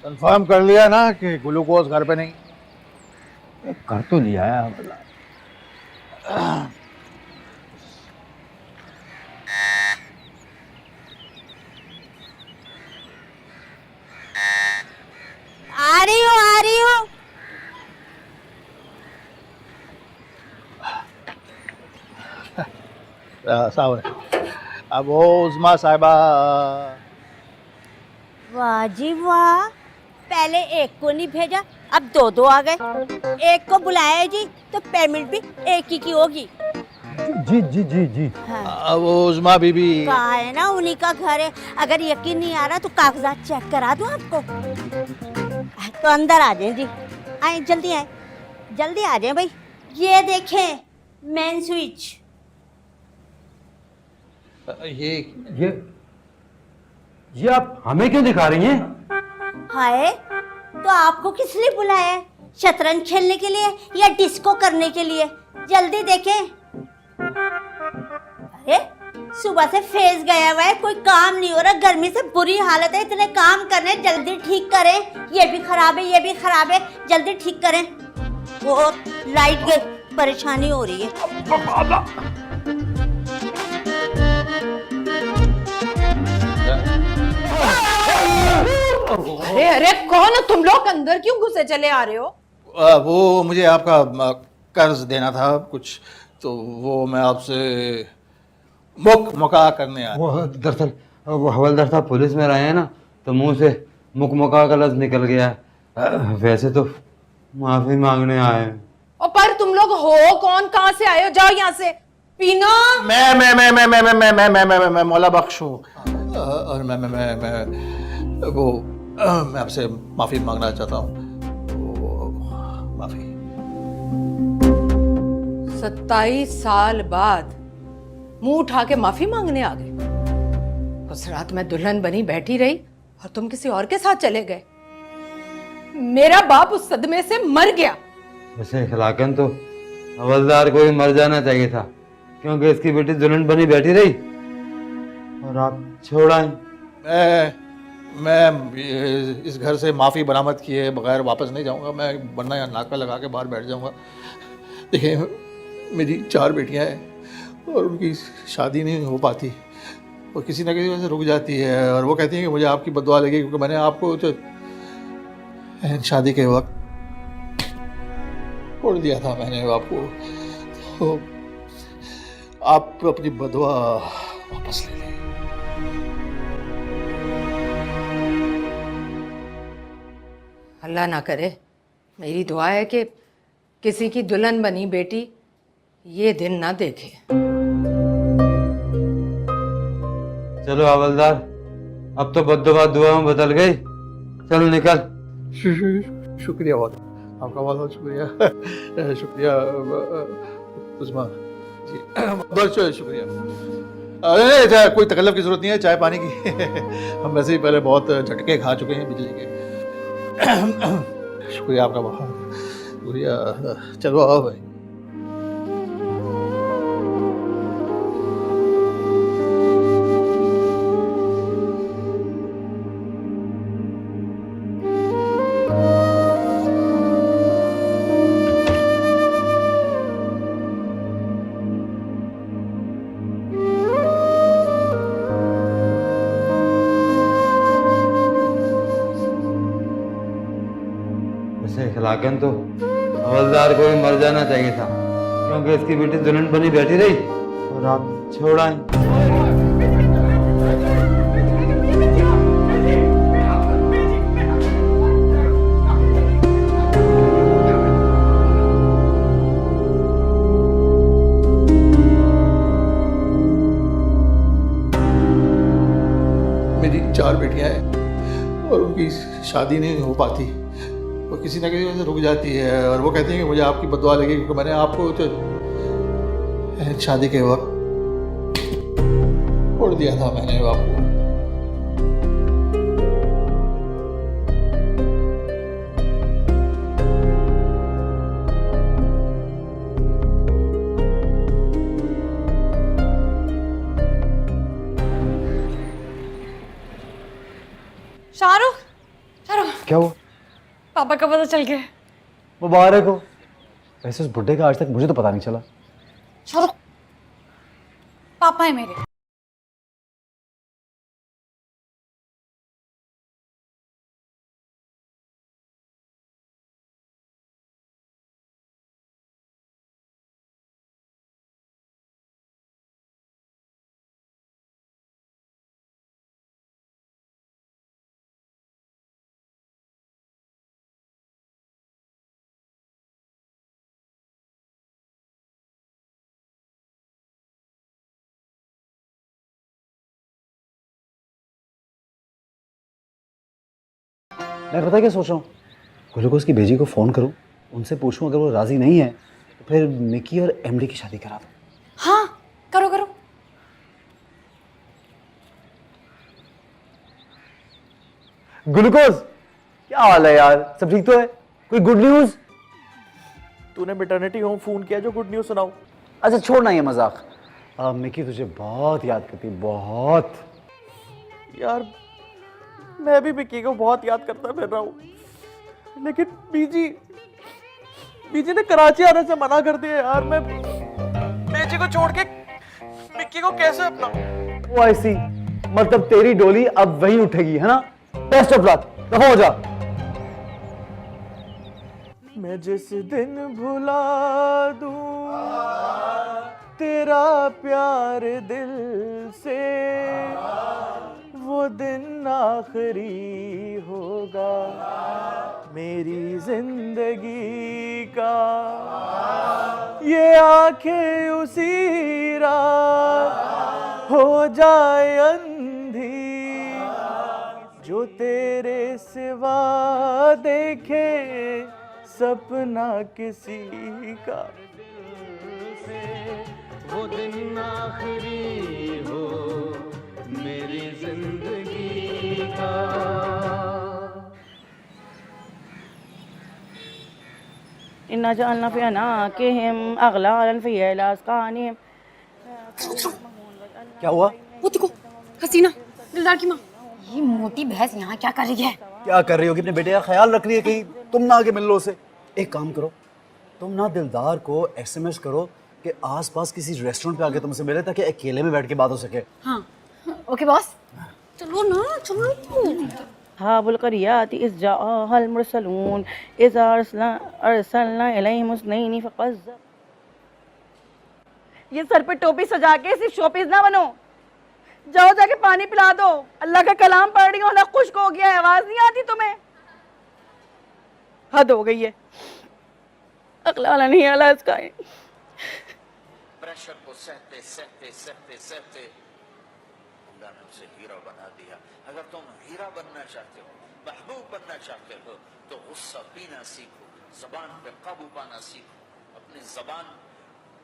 Confirm कर लिया ना कि ग्लूकोज घर पे नहीं? कर तो लिया है मतलब। आ रही हूँ आ रही हूँ। साहब अब वो उस्मा साहिबा। वाह जी वाह, पहले एक को नहीं भेजा, अब दो दो आ गए। एक को बुलाया जी तो पेमेंट भी एक ही की होगी। जी जी जी जी। हाँ। वो उस्मा बीबी। कहा है ना उन्हीं का घर है। अगर यकीन नहीं आ रहा तो कागजात चेक करा दूं आपको। तो अंदर आ जाए जी, आए जल्दी आए, जल्दी आ जाए भाई। ये देखें मेन स्विच। ये ये ये आप हमें क्यों दिखा रही हैं? हाय, तो आपको किस लिए बुलाया है? शतरंज खेलने के लिए या डिस्को करने के लिए? जल्दी देखें। अरे सुबह से फेस गया हुआ है, कोई काम नहीं हो रहा, गर्मी से बुरी हालत है, इतने काम करने, जल्दी ठीक करें। ये भी खराब है, ये भी खराब है, जल्दी ठीक करें। वो लाइट गई, परेशानी हो रही है। अरे अरे कौन हो तुम लोग? अंदर क्यों घुसे चले आ रहे हो? वो मुझे आपका कर्ज देना था कुछ, तो वो मैं आपसे मुका करने आया। वो दरअसल वो हवलदार साहब पुलिस में रहे हैं ना, तो मुंह से मुकमुका का लफ्ज निकल गया है। वैसे तो माफी मांगने आए हैं। और पर तुम लोग हो कौन, कहाँ से आए हो? जाओ यहाँ से। पीना। मैं मौला बख्श हूँ। और मैं वो मैं आपसे माफी मांगना चाहता हूँ। माफी। 27 साल बाद मुंह उठा के माफी मांगने आ गए। उस रात मैं दुल्हन बनी बैठी रही और तुम किसी और के साथ चले गए। मेरा बाप उस सदमे से मर गया। वैसे इखलाकन तो हवलदार को ही मर जाना चाहिए था, क्योंकि इसकी बेटी दुल्हन बनी बैठी रही और आप छोड़ाएं। मैं इस घर से माफ़ी बरामद किए बगैर वापस नहीं जाऊंगा। मैं वरना यहाँ नाका लगा के बाहर बैठ जाऊंगा। देखिए, मेरी 4 बेटियां हैं और उनकी शादी नहीं हो पाती और किसी ना किसी वजह से रुक जाती है, और वो कहती हैं कि मुझे आपकी बददुआ लगी, क्योंकि मैंने आपको तो शादी के वक्त छोड़ दिया था। मैंने आपको, तो आप अपनी बददुआ वापस ले लें। अल्लाह ना करे, मेरी दुआ है कि किसी की दुल्हन बनी बेटी ये दिन ना देखे। चलो हवलदार, अब तो बद्दुआ दुआ में बदल गई। चल निकल। शुक्रिया, बहुत आपका बहुत बहुत शुक्रिया। शुक्रिया उस्मा जी, बहुत शुक्रिया। अरे कोई तकल्लुफ़ की ज़रूरत नहीं है चाय पानी की। हम वैसे ही पहले बहुत झटके खा चुके हैं बिजली के। शुक्रिया आपका बहुत शुक्रिया। चलो आओ भाई। वैसे इखलाकन तो हवलदार को भी मर जाना चाहिए था, क्योंकि इसकी बेटी दुल्हन बनी बैठी रही और आप छोड़ाएं। मेरी 4 बेटियां हैं और उनकी शादी नहीं हो पाती और किसी ना किसी वजह से रुक जाती है, और वो कहती हैं कि मुझे आपकी बददुआ लगी, क्योंकि मैंने आपको तो शादी के वक्त छोड़ दिया था। मैंने आपको। शाहरुख, चलो क्या हुआ? पापा का पता चल गया। मुबारक हो। वैसे उस बुड्ढे का आज तक मुझे तो पता नहीं चला। चलो पापा है मेरे। मैं पता क्या सोच रहा हूँ, ग्लूकोज की बेजी को फ़ोन करूँ, उनसे पूछूं, अगर वो राज़ी नहीं है तो फिर मिकी और एमडी की शादी करा दूँ। हाँ करो करो। ग्लूकोज, क्या हाल है यार? सब ठीक तो है? कोई गुड न्यूज़? तूने मैटरनिटी होम फोन किया, जो गुड न्यूज़ सुनाऊं? अच्छा छोड़ना ये मजाक। मिकी तुझे बहुत याद करती, बहुत। यार मैं भी विक्की को बहुत याद करता फिर रहा हूँ, लेकिन बीजी ने कराची आने से मना कर दिया। यार मैं बेची को छोड़ के विक्की को कैसे अपनाऊं? ओ आई सी, मतलब तेरी डोली अब वहीं उठेगी, है ना? बेस्ट ऑफ लक, रहो हो जा। मैं जिस दिन भुला दूं तेरा प्यार दिल से, वो दिन आखिरी होगा मेरी जिंदगी का। ये आंखें उसी रात हो जाए अंधी, जो तेरे सिवा देखे सपना किसी का। वो दिन आखिरी हो मेरी जिंदगी का। इन्ना जअलना फी अनाकिहिम अगलालन फी अज़कानिहिम। क्या हुआ? वो देखो हसीना, दिलदार की माँ। ये मोटी भैंस यहाँ क्या कर रही है? क्या कर रही होगी? अपने बेटे का ख्याल रख रही है, कहीं तुम ना आके मिल लो उसे। एक काम करो, तुम ना दिलदार को एसएमएस करो कि आसपास किसी रेस्टोरेंट पे आके तुमसे मिले, ताकि अकेले में बैठ के बात हो सके। हाँ ओके बॉस, चलो ना चलो। हाबुल करियाति इज़ जाअल मुरसलून इज़ अरसलना इलैहिम हुस्नैनि फ़क़ज़्ज़ब। ये सर पे टोपी सजा के सिर्फ शोपीस ना बनो, जाओ जाके पानी पिला दो। अल्लाह का कलाम पढ़ रही हो ना, खुश्क हो गया है, आवाज नहीं आती तुम्हें? हद हो गई है। अगला नहीं आला इसका। प्रेशर को सहते सहते सहते सहते अल्लाह ने उसे हीरा बना दिया। अगर तुम हीरा बनना चाहते हो, महबूब बनना चाहते हो, तो गुस्सा पीना सीखो, जबान पे काबू पाना सीखो। अपनी जबान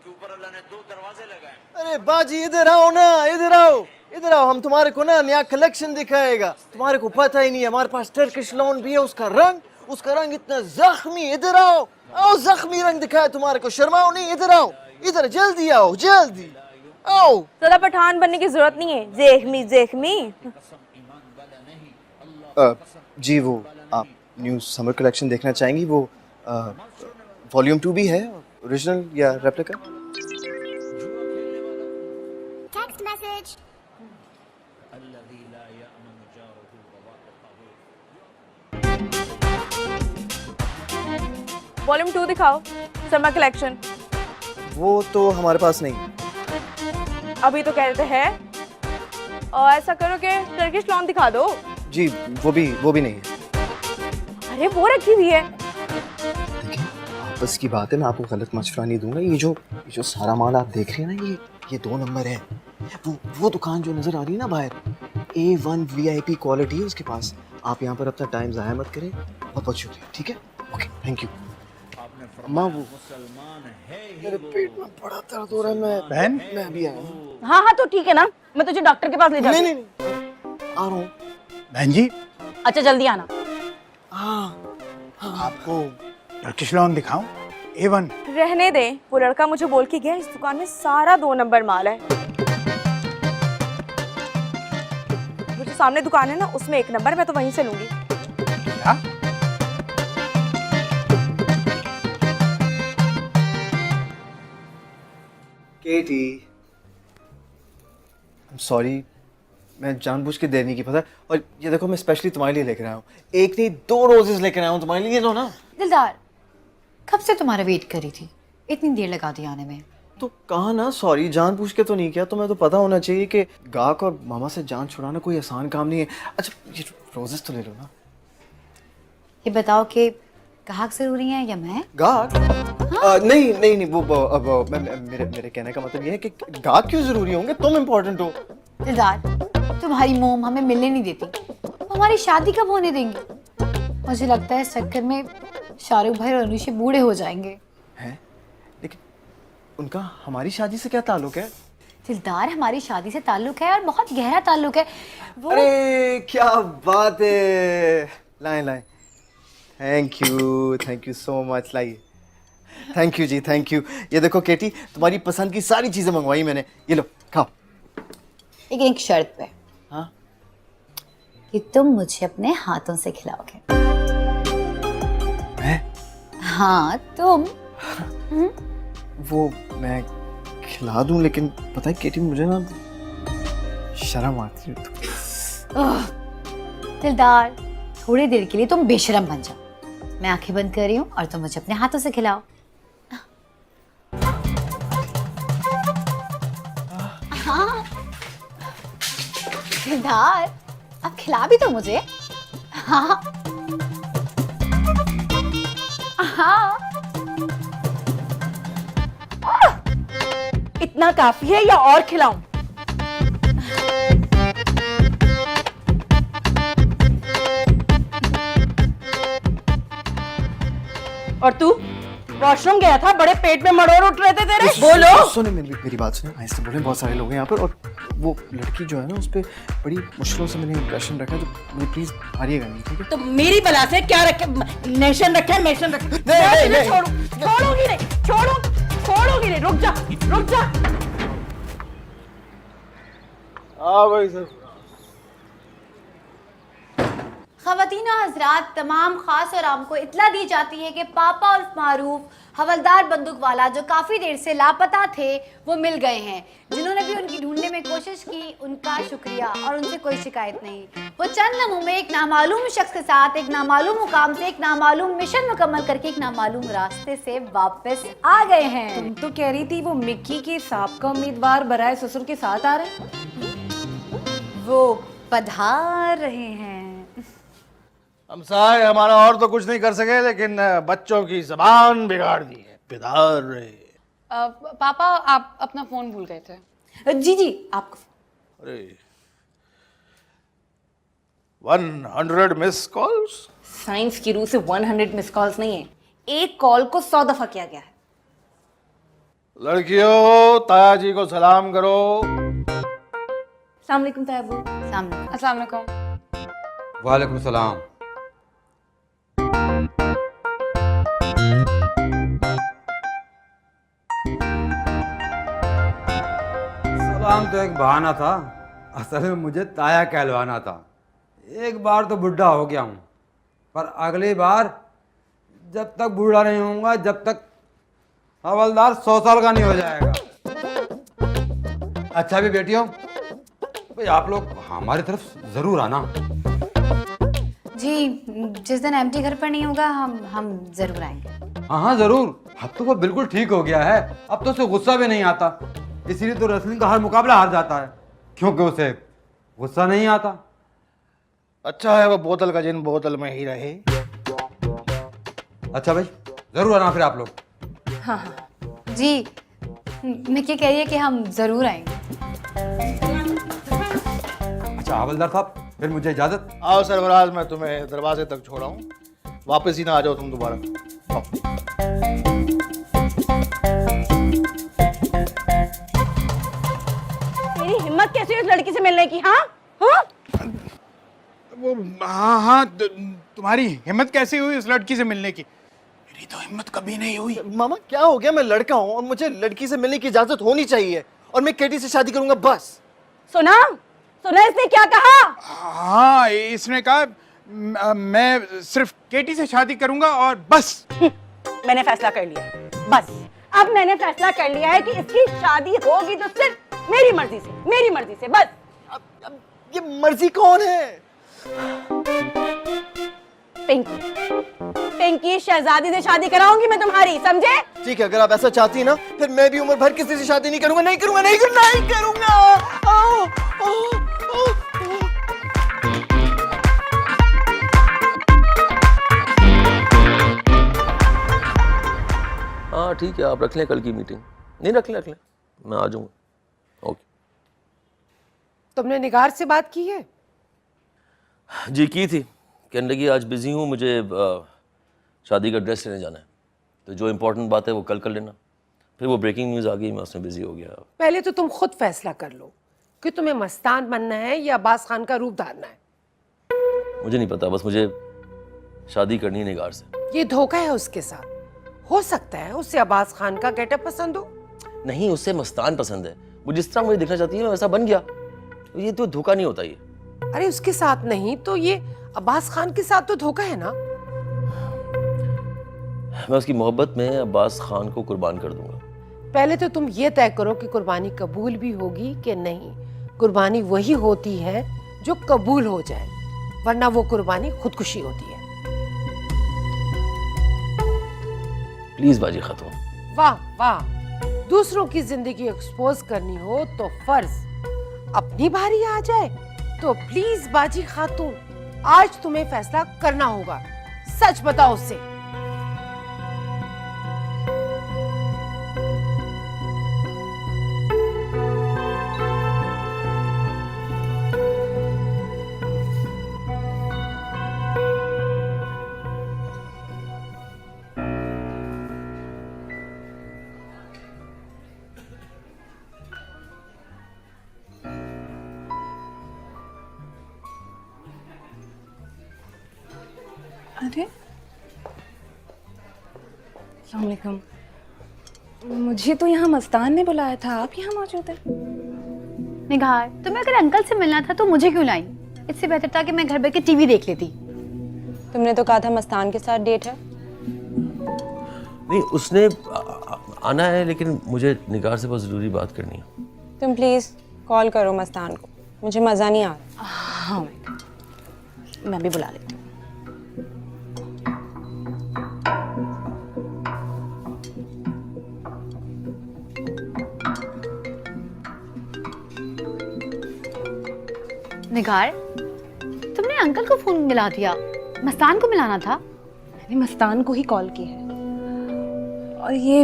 के ऊपर अल्लाह ने 2 दरवाजे लगाए। अरे बाजी इधर आओ ना, इधर आओ, इधर आओ। हम तुम्हारे को ना नया कलेक्शन दिखाएगा। तुम्हारे को पता ही नहीं है, हमारे पास टर्किश लॉन भी है। उसका रंग इतना जख्मी। इधर आओ, आओ, जख्मी रंग दिखाए तुम्हारे को। शर्माओ नहीं, इधर आओ, इधर जल्दी आओ, जल्दी आओ। ज़्यादा पठान बनने की जरूरत नहीं है। जेखमी जेखमी। जी वो आप न्यू समर कलेक्शन देखना चाहेंगी? वो वॉल्यूम 2 भी है, ओरिजिनल या रेप्लिका? Text message. वॉल्यूम 2 दिखाओ, समर कलेक्शन। वो तो हमारे पास नहीं। अभी तो कहते हैं। और ऐसा करो कि टर्किश लॉन दिखा दो। जी वो भी नहीं है। अरे वो रखी हुई है। देखिए आपस की बात है, मैं आपको गलत मशवरा नहीं दूंगा। ये जो सारा माल आप देख रहे हैं ना, ये 2 नंबर है। वो दुकान जो नजर आ रही है ना बाहर, A1 VIP क्वालिटी है उसके पास। आप यहाँ पर अपना टाइम ज़ाया मत करें। बहुत बहुत शुक्रिया। ठीक है, ओके, थैंक यू। अम्मा वो मेरे पेट में बड़ा दर्द हो रहा है। मैं भी आया हूँ। हाँ हाँ तो ठीक है ना, मैं तुझे डॉक्टर के पास ले जाती हूँ। नहीं आ रहा हूँ। बहन जी, अच्छा जल्दी आना। आपको टर्किश लॉन दिखाऊं? A1। रहने दे, वो लड़का मुझे बोल के गया इस दुकान में सारा 2 नंबर माल है। वो जो सामने दुकान है ना, उसमें 1 नंबर, मैं तो वहीं से लूंगी। क्या? केटी, सॉरी, मैं जानबूझ के देर नहीं की पता। और ये देखो मैं स्पेशली तुम्हारे लिए लेकर आया हूँ, एक नहीं 2 रोजेस लेकर आया हूँ तुम्हारे लिए। लो ना। दिलदार, कब से तुम्हारा वेट करी थी, इतनी देर लगा दी आने में। तो कहा ना सॉरी, जानबूझ के तो नहीं किया। तुम्हें तो पता होना चाहिए कि गाक और मामा से जान छुड़ाना कोई आसान काम नहीं है। अच्छा ये रोजेस तो ले लो ना। ये बताओ कि गाहक जरूरी है या मैं? गाक? नहीं नहीं नहीं, वो मेरे कहने का मतलब ये है कि गाक क्यों जरूरी होंगे, तुम इम्पोर्टेंट हो। दिलदार, तुम्हारी मोम हमें मिलने नहीं देती, हमारी शादी कब होने देंगी? मुझे लगता है इस चक्कर में शाहरुख भाई और अनुषी बूढ़े हो जाएंगे। हैं? लेकिन उनका हमारी शादी से क्या ताल्लुक है? दिलदार, हमारी शादी से ताल्लुक है और बहुत गहरा ताल्लुक है। वो अरे क्या बात है, लाएं लाएं। Thank you so much. लाइए। Thank you ji, thank you. ये देखो केटी, तुम्हारी पसंद की सारी चीजें मंगवाई मैंने, ये लो खाओ। लेकिन एक शर्त पे। हाँ? कि तुम मुझे अपने हाथों से खिलाओगे। मैं? हाँ तुम। वो मैं खिला दूं, लेकिन पता है केटी, मुझे ना शर्म आती है। दिलदार, थोड़ी देर के लिए तुम बेशरम बन जाओ। मैं आंखें बंद कर रही हूँ और तुम मुझे अपने हाथों से खिलाओ। हाँ दिलदार, अब खिला भी तो मुझे। हाँ हाँ। इतना काफी है या और खिलाऊं? और तू वॉशरूम गया था, बड़े पेट में मरोड़ उठ रहे थे तेरे। बोलो। सुने मेरी बात सुने, ऐसे बोले, बहुत सारे लोग हैं यहाँ पर, और वो लड़की जो है ना, उस पर बड़ी मुश्किलों से मैंने इम्प्रेशन रखा है, तो मुझे प्लीज हारिएगा नहीं, ठीक है? तो मेरी बला से क्या रखे, नेशन रखे, नेशन रखे। नहीं, छोड़ूंगी नहीं, छोड़ूंगी नहीं। रुक जा। हाँ भाई सर। ख़वातीन और हज़रात, तमाम ख़ास और आम को इत्तला दी जाती है कि पापा उर्फ मारूफ हवलदार बंदूक वाला जो काफ़ी देर से लापता थे वो मिल गए हैं। जिन्होंने भी उनकी ढूंढने में कोशिश की उनका शुक्रिया और उनसे कोई शिकायत नहीं। वो चंद लम्हों में एक नामालूम शख्स के साथ एक नामालूम मुकाम से एक नामालूम मिशन मुकम्मल करके एक नामालूम रास्ते से वापस आ गए हैं। तुम तो कह रही थी वो मिक्की के साबका उम्मीदवार बराए ससुर के साथ आ रहे हैं। वो पधार रहे हैं। हम सारे हमारा और तो कुछ नहीं कर सके, लेकिन बच्चों की जबान बिगाड़ दी है। पिदार रहे। पापा आप अपना फोन भूल गए थे। जी आपका। अरे 100 मिस कॉल्स। साइंस की रूह से 100 मिस कॉल्स नहीं है, एक कॉल को 100 दफा किया गया है। लड़कियों, ताया जी को सलाम करो। अस्सलाम वालेकुम तायाबू। अस्सलाम वालेकुम। वालेकुम सलाम। सलाम तो एक बहाना था, असल में मुझे ताया कहलवाना था। एक बार तो बुढ़ा हो गया हूँ, पर अगली बार जब तक बूढ़ा नहीं होऊंगा, जब तक हवलदार 100 साल का नहीं हो जाएगा। अच्छा भी बेटियों, भाई आप लोग हमारी तरफ जरूर आना। जी, जिस दिन एम्प्टी घर पर नहीं होगा हम जरूर आएंगे। हाँ जरूर। अब तो वो बिल्कुल ठीक हो गया है, अब तो उसे गुस्सा भी नहीं आता। इसीलिए तो रेसलिंग का हर मुकाबला हार जाता है, क्योंकि उसे गुस्सा नहीं आता। अच्छा है वो बोतल का जिन बोतल में ही रहे। अच्छा भाई, जरूर आना फिर आप लोग। हाँ जी, मिक्की कह रही है कि हम जरूर आएंगे। अच्छा हवलदार साहब, फिर मुझे इजाजत। आओ सरवराज, मैं तुम्हें दरवाजे तक छोड़ा हूँ, वापस ही ना आ जाओ तुम दोबारा। आओ। तेरी हिम्मत कैसे हुई उस लड़की से मिलने की? हाँ वो हाँ, तुम्हारी हिम्मत कैसे हुई उस लड़की से मिलने की? मेरी तो हिम्मत कभी नहीं हुई। मामा क्या हो गया? मैं लड़का हूँ और मुझे लड़की से मिलने की इजाजत होनी चाहिए, और मैं केटी से शादी करूंगा बस। सुना इसने क्या कहा? हाँ, इसने कहा मैं सिर्फ केटी से शादी करूंगा और बस। मैंने फैसला कर लिया है, बस। अब मैंने फैसला कर लिया है कि इसकी शादी होगी तो सिर्फ मेरी मर्जी से बस। अब ये मर्जी कौन है? पिंकी शहजादी से शादी कराऊंगी मैं तुम्हारी, समझे? ठीक है, अगर आप ऐसा चाहती ना फिर मैं भी उम्र भर किसी से शादी नहीं करूंगा। आओ, आओ, आओ। हाँ ठीक है, आप रख लें कल की मीटिंग। नहीं रख लें, मैं आ जाऊँगा। ओके। तुमने निगार से बात की है? जी की थी, कहने लगी आज बिज़ी हूँ, मुझे शादी का ड्रेस लेने जाना है, तो जो इम्पोर्टेंट बात है वो कल कर लेना। फिर वो ब्रेकिंग न्यूज़ आ गई, मैं उसमें बिज़ी हो गया। पहले तो तुम खुद फैसला कर लो कि तुम्हें मस्तान बनना है या अब्बास खान का रूप धारना है। मुझे नहीं पता, बस मुझे शादी करनी है निगार से। ये धोखा है उसके साथ। हो सकता है उससे अब्बास खान का गेटअप पसंद हो। नहीं, उससे मस्तान पसंद है। वो जिस तरह मुझे दिखना चाहती है मैं वैसा बन गया। ये तो धोखा नहीं होता। ये अरे उसके साथ नहीं तो ये अब्बास खान के साथ तो धोखा है ना। मैं उसकी मोहब्बत में अब्बास खान को कुर्बान कर दूंगा। पहले तो तुम ये तय करो कि कुर्बानी कबूल भी होगी कि नहीं। कुर्बानी वही होती है जो कबूल हो जाए, वरना वो कुर्बानी खुदकुशी होती है। प्लीज बाजी खातून। वाह वाह, दूसरों की जिंदगी एक्सपोज करनी हो तो फर्ज, अपनी बारी आ जाए तो प्लीज बाजी खातून, आज तुम्हें फैसला करना होगा। सच बताओ उससे। अरे अस्सलाम वालेकुम। मुझे तो यहाँ मस्तान ने बुलाया था, आप यहाँ मौजूद हैं? निगार, तुम्हें अगर अंकल से मिलना था तो मुझे क्यों लाई? इससे बेहतर था कि मैं घर बैठ के टीवी देख लेती। तुमने तो कहा था मस्तान के साथ डेट है। नहीं, उसने आना है, लेकिन मुझे निगार से बहुत ज़रूरी बात करनी है। तुम प्लीज कॉल करो मस्तान को, मुझे मज़ा नहीं आ रहा। हाँ, मैं भी बुला लेती हूँ। निगार, तुमने अंकल को फोन मिला दिया, मस्तान को मिलाना था। मैंने मस्तान को ही कॉल की है। और ये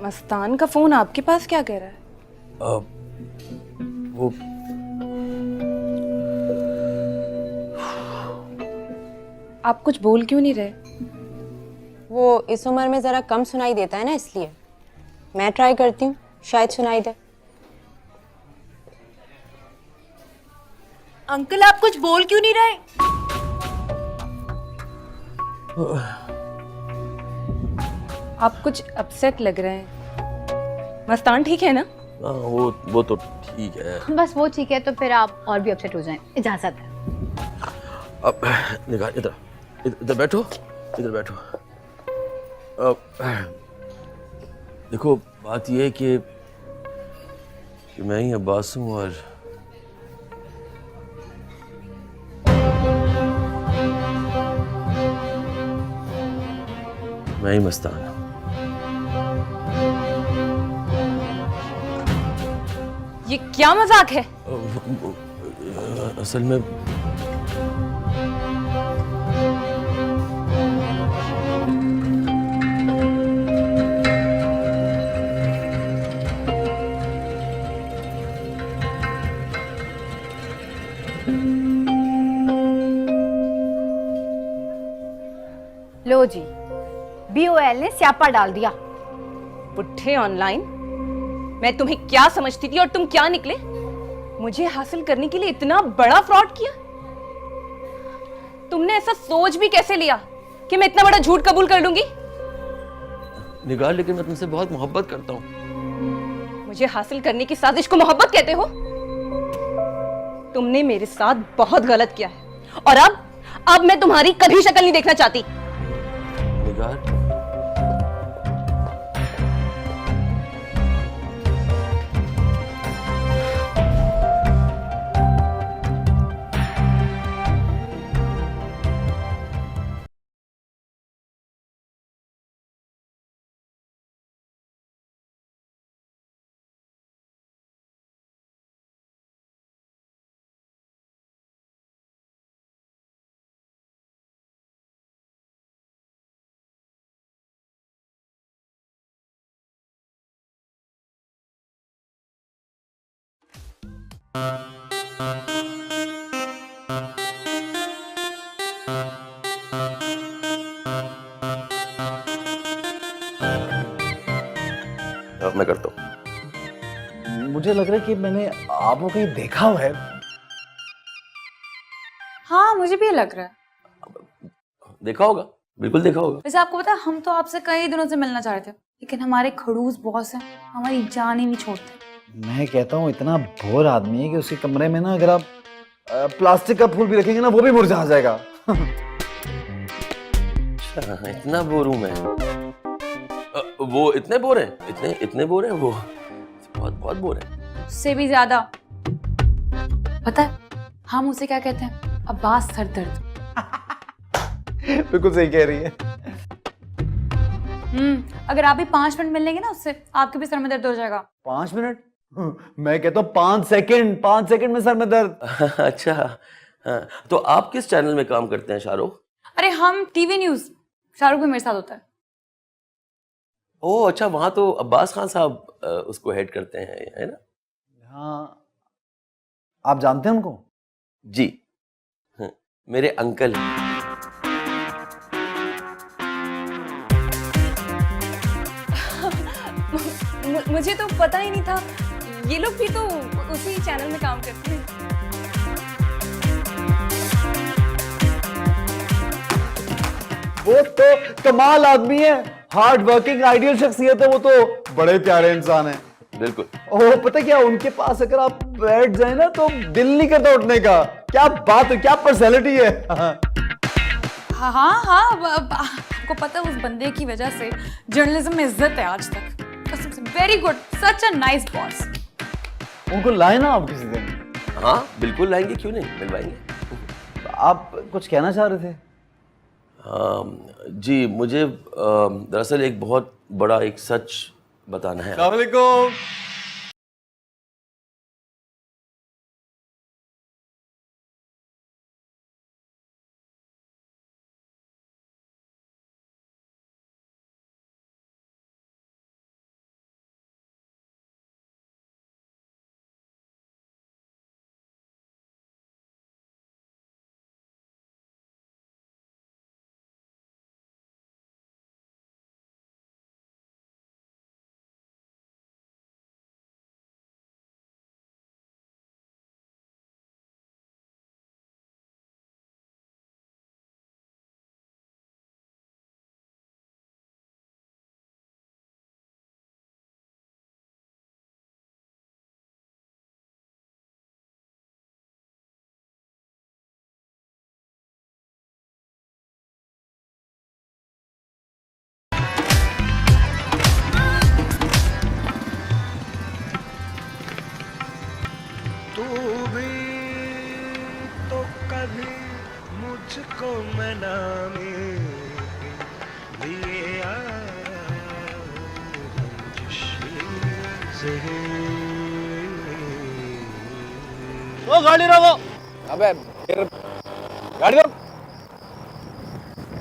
मस्तान का फोन आपके पास क्या कह रहा है? वो आप कुछ बोल क्यों नहीं रहे? वो इस उम्र में जरा कम सुनाई देता है ना, इसलिए मैं ट्राई करती हूँ, शायद सुनाई दे। अंकल आप कुछ बोल क्यों नहीं रहे? आप कुछ अपसेट लग रहे हैं। मस्तान ठीक है ना? हाँ, वो तो ठीक है। बस वो ठीक है तो फिर आप और भी अपसेट हो जाएं। इजाजत है। अब निगार, इधर बैठो, इधर बैठो। देखो, बात ये है कि मैं ही अब्बास हूँ और मैं ही मस्तान हूँ। ये क्या मजाक है? असल में लो जी, BOL ने स्यापा डाल दिया। पुट्ठे ऑनलाइन। मैं तुम्हें क्या समझती थी और तुम क्या निकले? मुझे हासिल करने के लिए इतना बड़ा फ्रॉड किया। तुमने ऐसा सोच भी कैसे लिया कि मैं इतना बड़ा झूठ कबूल कर लूंगी? निगार, लेकिन मैं तुमसे बहुत मोहब्बत करता हूँ। मुझे हासिल करने की साजिश को मोहब्बत कहते हो? तुमने मेरे साथ बहुत गलत किया है और अब मैं तुम्हारी कभी शक्ल नहीं देखना चाहती। निगार, अब मैं करता हूँ। मुझे लग रहा है कि मैंने आपको कहीं देखा हुआ है। हाँ मुझे भी लग रहा है। देखा होगा, बिल्कुल देखा होगा। वैसे आपको पता है हम तो आपसे कई दिनों से मिलना चाह रहे थे, लेकिन हमारे खड़ूस बॉस हैं, हमारी जान ही नहीं छोड़ते। मैं कहता हूँ इतना भोर आदमी है कि उसके कमरे में ना अगर आप प्लास्टिक का फूल भी रखेंगे ना वो भी मुरझा जाएगा। अच्छा, इतना बोर हूँ मैं। वो इतने बोर हैं, इतने बोर हैं वो, बहुत बोर हैं। उससे भी ज्यादा। पता है हम उसे क्या कहते हैं? अब्बास सरदर्द। बिल्कुल सही कह रही है। अगर आप भी 5 मिनट मिल लेंगे ना उससे, आपके भी सर में दर्द हो जाएगा। 5 मिनट? मैं कहता हूँ 5 सेकंड, 5 सेकंड में सर में दर्द। अच्छा, हाँ। तो आप किस चैनल में काम करते हैं शाहरुख? अरे हम टीवी न्यूज, शाहरुख भी मेरे साथ होता है। ओह अच्छा, वहां तो अब्बास खान साहब उसको हेड करते हैं, है ना? हाँ, आप जानते हैं उनको? जी, मेरे अंकल हैं। मुझे तो पता ही नहीं था, ये लोग भी तो उसी चैनल में काम करते हैं। वो तो कमाल आदमी है, हार्ड वर्किंग आइडियल शख्सियत है वो तो, बड़े प्यारे इंसान है। बिल्कुल। ओह पता क्या, उनके पास अगर आप बैठ जाए ना तो दिल नहीं करता उठने का। क्या बात है, क्या पर्सनैलिटी है। हाँ आपको पता है उस बंदे की वजह से जर्नलिज्म में इज्जत है आज तक। कसम से, very good, such a nice boss. उनको लाए ना आप किसी दिन। हाँ बिल्कुल लाएंगे, क्यों नहीं, मिलवाएंगे। आप कुछ कहना चाह रहे थे? जी, मुझे दरअसल एक बहुत बड़ा एक सच बताना है। अस्सलाम वालेकुम। तू भी तो कभी मुझको मनाने लिए ओ गाड़ी रोको। अबे गाड़ी रोक,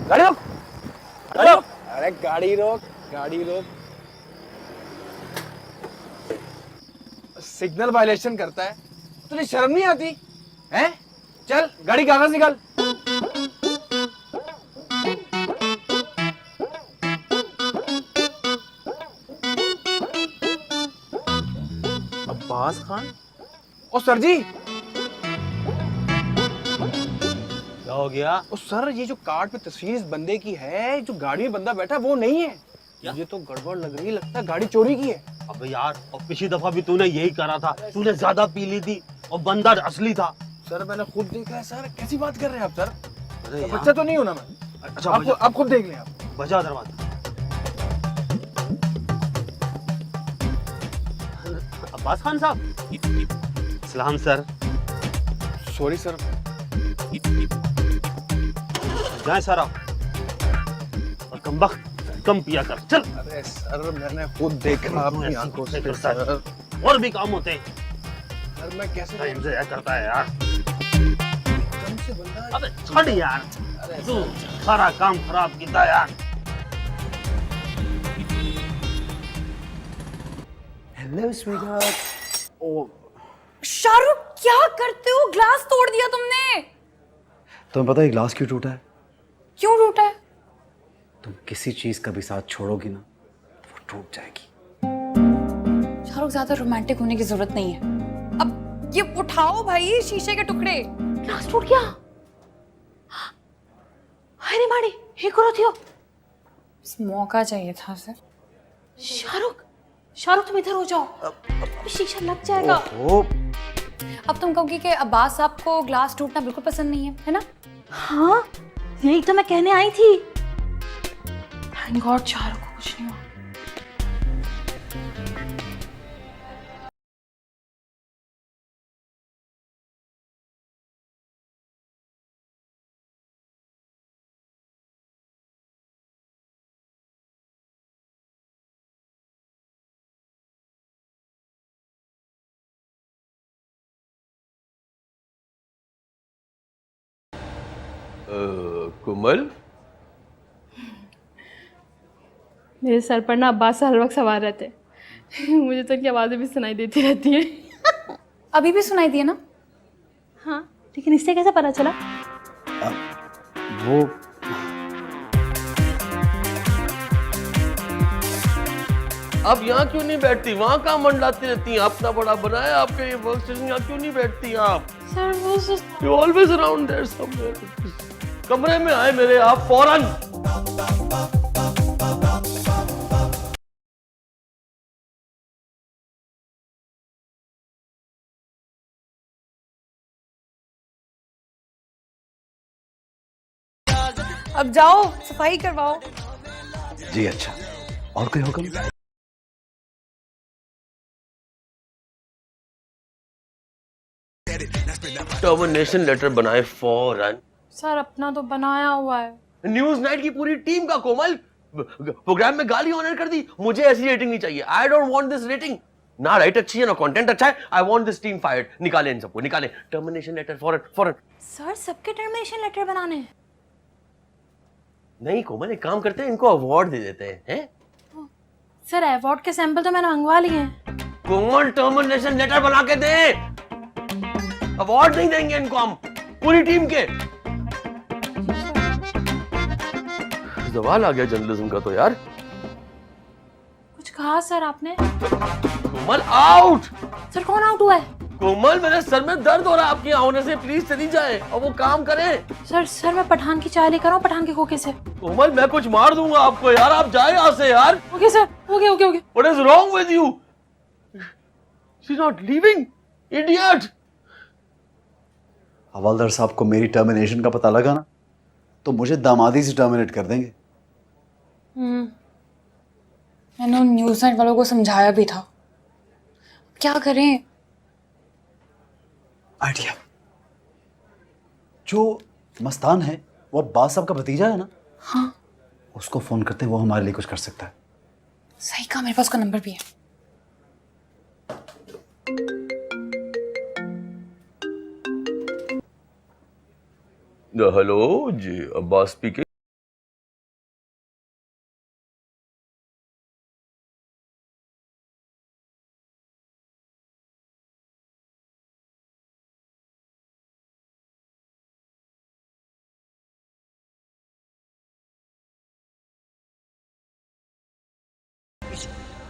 गाड़ी रोक, गाड़ी रोक। अरे गाड़ी रोक, गाड़ी रोक। सिग्नल वायलेशन करता है, तुझे शर्म नहीं आती हैं? चल गाड़ी कागज निकाल। अब्बास खान? ओ सर जी, क्या हो गया? ओ सर, ये जो कार्ड पे तस्वीर इस बंदे की है, जो गाड़ी में बंदा बैठा है वो नहीं है, ये तो गड़बड़ लग रही है, लगता है गाड़ी चोरी की है। अबे यार, और पिछली दफा भी तूने यही करा था, तूने ज्यादा पी ली थी और बंदा असली था। सर मैंने खुद देखा है सर, कैसी बात कर रहे हैं आप सर? अरे यार, बच्चा तो नहीं हूं ना मैं। अच्छा आप खुद देख लें आप। बजा दरवाजा। अब्बास खान साहब। सलाम सर। Sorry sir. जाए सर आप, और कम पिया कर, चल। अरे सर मैंने खुद देखा अपनी आंखों से सर। और भी काम होते हैं सर मैं कैसे टाइम से करता है यार। अबे छोड़ यार, तू सारा काम खराब किया यार। Hello sweetheart. ओ शाहरुख क्या करते हो, ग्लास तोड़ दिया तुमने। तुम्हें पता है ग्लास क्यों टूटा है? क्यों टूटा है? तुम किसी चीज का भी साथ छोड़ोगी ना तो वो टूट जाएगी। शाहरुख ज्यादा रोमांटिक होने की जरूरत नहीं है। अब ये उठाओ भाई शीशे के टुकड़े। ग्लास टूट गया। अरे माड़ी हे करो थियो। मौका चाहिए था सर। शाहरुख तुम इधर हो जाओ, अब शीशा लग जाएगा। अब तुम कहोगी कि अब्बास साहब को ग्लास टूटना बिल्कुल पसंद नहीं है ना? हाँ यही तो मैं कहने आई थी। थैंक गॉड शाहरुख को कुछ नहीं हुआ। कोमल, मेरे सर पर ना अब्बास हर वक्त सवार रहते हैं। मुझे तो इनकी आवाज़ें भी सुनाई देती रहती है। अभी भी सुनाई दिए ना? हाँ, लेकिन इससे कैसे पता चला? वो आप यहाँ क्यों नहीं बैठती? वहाँ कहाँ मंडलाती रहती हैं? अपना बड़ा बनाया आपके ये वर्क स्टेशन, यहाँ क्यों नहीं बैठती आप? सर वो you always around there somewhere. कमरे में आए मेरे आप फौरन। अब जाओ सफाई करवाओ। जी अच्छा, और कोई हुक्म? टर्मिनेशन लेटर बनाए फौरन। सर अपना तो बनाया हुआ है। न्यूज नाइट की पूरी टीम का कोमल, प्रोग्राम में गाली ऑनर कर दी। मुझे ऐसी रेटिंग नहीं चाहिए। I don't want this rating. ना राइट अच्छी है ना कंटेंट अच्छा है। I want this team fired. निकालें इन सबको, निकालें। टर्मिनेशन लेटर फौरन फौरन। सर सबके टर्मिनेशन लेटर बनाने हैं? नहीं कोमल, एक काम करते हैं, इनको अवार्ड दे देते हैं। सर अवार्ड के सैंपल तो मैंने मंगवा लिए हैं। कोमल टर्मिनेशन लेटर बना के दे। अवार्ड नहीं देंगे इनको हम, पूरी टीम के। सवाल आ गया जर्नलिज्म का तो यार। कुछ कहा सर आपने? कोमल आउट। सर कौन आउट हुआ है? कोमल मेरे सर में दर्द हो रहा है आपके यहाँ होने से। प्लीज चली जाए और वो काम करें। सर मैं पठान की चाय लेकर आऊं, पठान के खोखे से। कोमल मैं कुछ मार दूंगा आपको यार, आप जाए यहाँ से यार। Okay sir, okay. What is wrong with you? She's not leaving, idiot. हवालदार साहब को मेरी टर्मिनेशन का पता लगा ना तो मुझे दामादी से टर्मिनेट कर देंगे। मैंने उन न्यूज़ नाइट वालों को समझाया भी था। क्या करें? आइडिया। जो मस्तान है वो अब्बास साहब का भतीजा है ना? हाँ। उसको फोन करते हैं, वो हमारे लिए कुछ कर सकता है। सही कहा, मेरे पास उसका नंबर भी है। हेलो जी, अब्बास स्पीकिंग।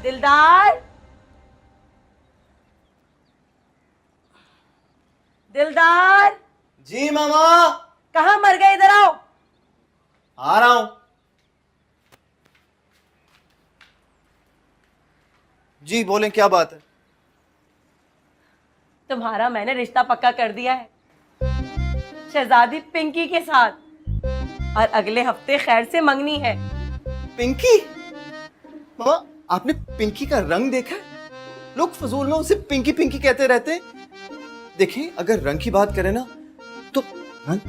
दिलदार, दिलदार। जी मामा। कहाँ मर गए? इधर आओ। आ रहा हूं। जी बोलें, क्या बात है? तुम्हारा मैंने रिश्ता पक्का कर दिया है शहजादी पिंकी के साथ, और अगले हफ्ते खैर से मंगनी है। पिंकी? मामा, आपने पिंकी का रंग देखा है? लोग फजूल में उसे पिंकी पिंकी कहते रहते हैं। देखिए, अगर रंग की बात करें ना, तो रंग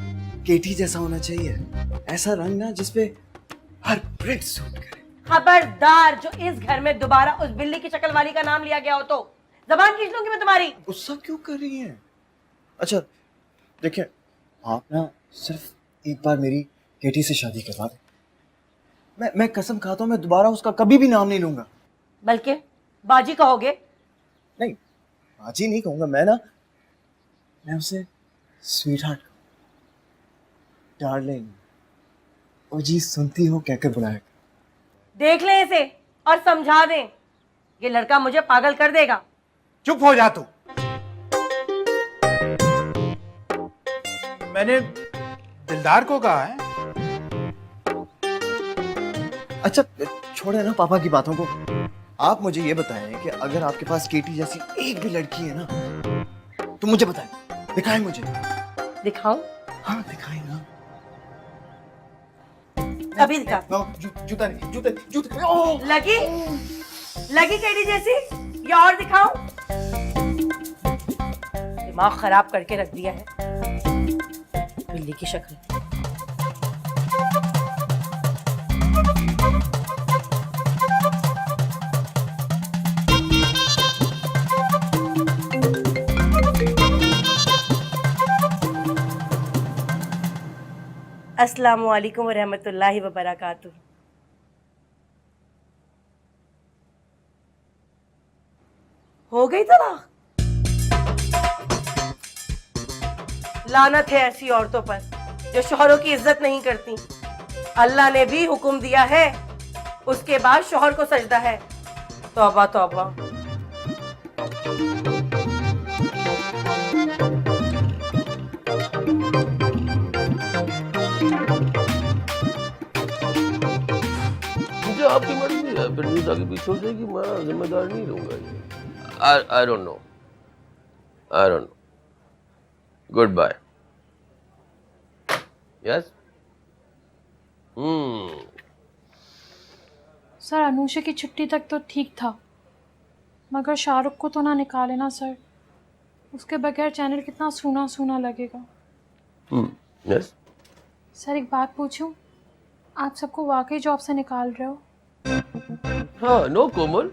केटी जैसा होना चाहिए। ऐसा रंग ना जिसपे हर प्रिंट सूट करे। खबरदार, जो इस घर में दोबारा उस बिल्ली की शक्ल वाली का नाम लिया गया हो तो जबान खींच लूंगी मैं तुम्हारी। गुस्सा क्यों कर रही हैं? अच्छा देखिए, आप ना सिर्फ एक बार मेरी केटी से शादी करवा दें। मैं कसम खाता हूं, मैं दोबारा उसका कभी भी नाम नहीं लूंगा। बल्कि बाजी कहोगे? नहीं, बाजी नहीं कहूंगा। मैं उसे स्वीट हार्ट, डार्लिंग, ओ जी सुनती हो कहकर बुलाया। देख ले इसे और समझा दें, ये लड़का मुझे पागल कर देगा। चुप हो जा तू। मैंने दिलदार को कहा है। अच्छा छोड़े ना पापा की बातों को। आप मुझे ये बताएं कि अगर आपके पास केटी जैसी एक भी लड़की है ना, तो मुझे बताएं, दिखाएं मुझे। दिखाऊं? हाँ दिखाएं ना। अभी दिखा। जूता नहीं, जूते। ओह! लगी केटी जैसी, या और दिखाऊं? दिमाग खराब करके रख दिया है बिल्ली की शक्ल। अस्सलामु अलैकुम वरहमतुल्लाहि वबरकातुहू। हो गई तलाक? लानत है ऐसी औरतों पर जो शौहरों की इज्जत नहीं करती। अल्लाह ने भी हुक्म दिया है, उसके बाद शौहर को सजदा है। तौबा तौबा। मुझे आपकी मर्जी है, फिर न्यूज़ आगे पीछे हो जाएगी, मैं जिम्मेदार नहीं रहूंगा। I don't know. Goodbye. Yes. Sir Anusha की छुट्टी तक तो ठीक था, मगर शाहरुख को तो ना निकाले ना सर। उसके बगैर चैनल कितना सूना सूना लगेगा। यस। सर एक बात पूछूं, आप सबको वाकई जॉब से निकाल रहे हो? हाँ, नो कोमल,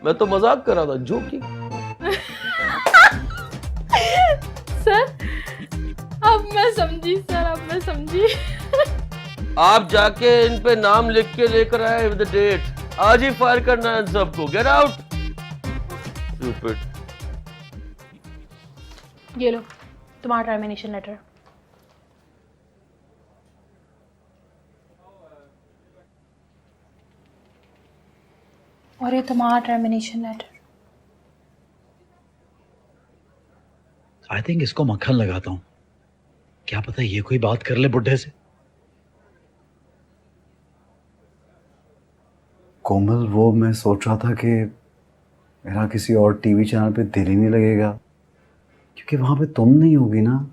मैं तो मजाक कर रहा था, जोकिंग। सर अब मैं समझी सर, अब मैं समझी। आप जाके इन पे नाम लिख के लेकर आए विद द डेट। आज ही फायर करना है इन सबको। Get out. स्टूपिड। ये लो तुम्हारा टर्मिनेशन लेटर। और ये तुम्हारा टर्मिनेशन लेटर। आई थिंक इसको मक्खन लगाता हूँ, क्या पता ये कोई बात कर ले बुड्ढे से। कोमल, वो मैं सोच रहा था कि मेरा किसी और टीवी चैनल पे दिल ही नहीं लगेगा, क्योंकि वहां पे तुम नहीं होगी ना।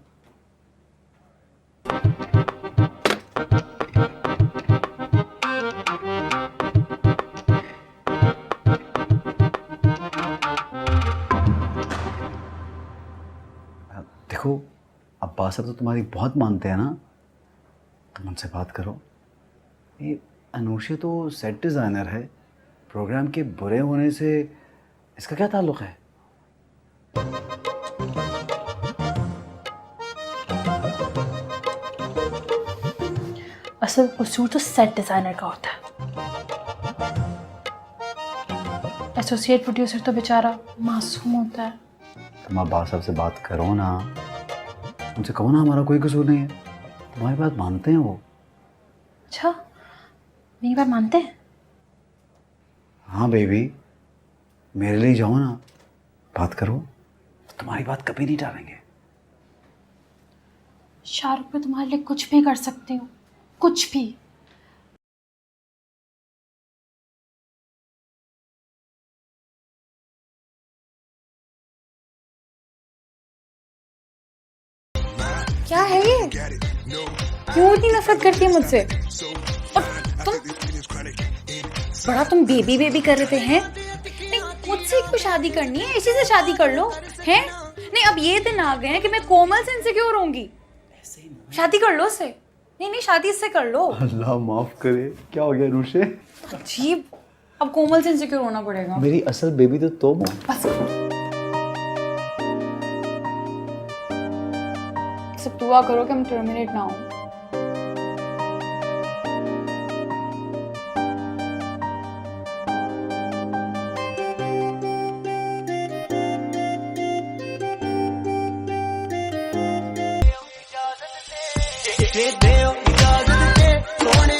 देखो, अब्बास साहब तो तुम्हारी बहुत मानते हैं ना, तुम उनसे बात करो। ये अनुषा तो सेट डिज़ाइनर है, प्रोग्राम के बुरे होने से इसका क्या ताल्लुक है? असल कसूर तो सेट डिज़ाइनर का होता है। एसोसिएट प्रोड्यूसर तो बेचारा मासूम होता है। तुम अब्बास साहब से बात करो ना, उनसे कहो ना हमारा कोई कसूर नहीं है, तुम्हारी बात मानते हैं वो। अच्छा, मेरी बात मानते हैं? हाँ बेबी, मेरे लिए जाओ ना, बात करो, तुम्हारी बात कभी नहीं टालेंगे। शाहरुख, मैं तुम्हारे लिए कुछ भी कर सकती हूँ, कुछ भी। क्या है ये? क्यों इतनी नफरत करती है मुझसे? और तुम बेबी बेबी कर रहे थे हैं? नहीं, मुझसे क्यों शादी करनी है? इसी से शादी कर लो हैं? नहीं, अब ये दिन आ गए हैं कि मैं कोमल से इनसिक्योर होंगी। शादी कर लो उससे। नहीं, शादी इससे कर लो। अल्लाह माफ करे, क्या हो गया अनुषे? अजीब, अब कोमल से इनसिक्योर होना पड़ेगा। मेरी असल बेबी तो तुम हो। बस सब दुआ करो कि हम टर्मिनेट ना हो। दे इजाजत दे सोने